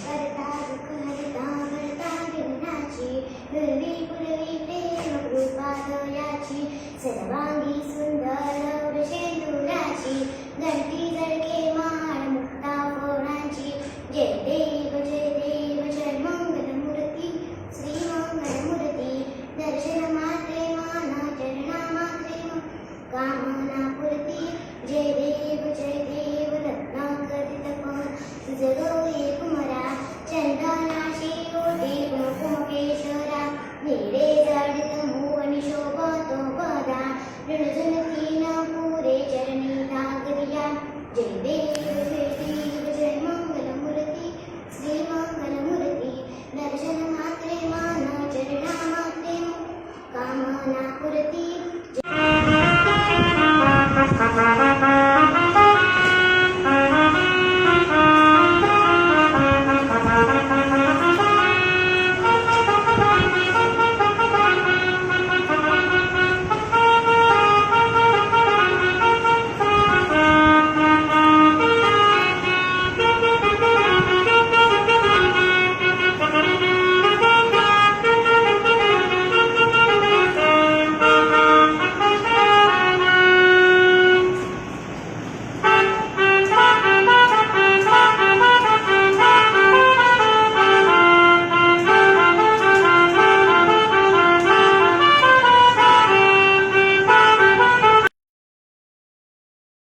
करता दुःख हरता भरता जीवनाची गुरवी पुरवी प्रेम कृपा दयाची सर्वांगी सुंदर वृषेंदुराची घंटी जळके माळ मुक्ता फोडांची जय देव जय मंगल मूर्ती श्री मंगल मूर्ती दर्शन मात्रे माना चरणा मात्रे कामना पूर्ती जय देव रत्नाकरित पण जगवे कुमरा चंदनाशी ओटे कुमकेश्वरा निरे जडित मोहनी शोभतो पदा ऋणजुनती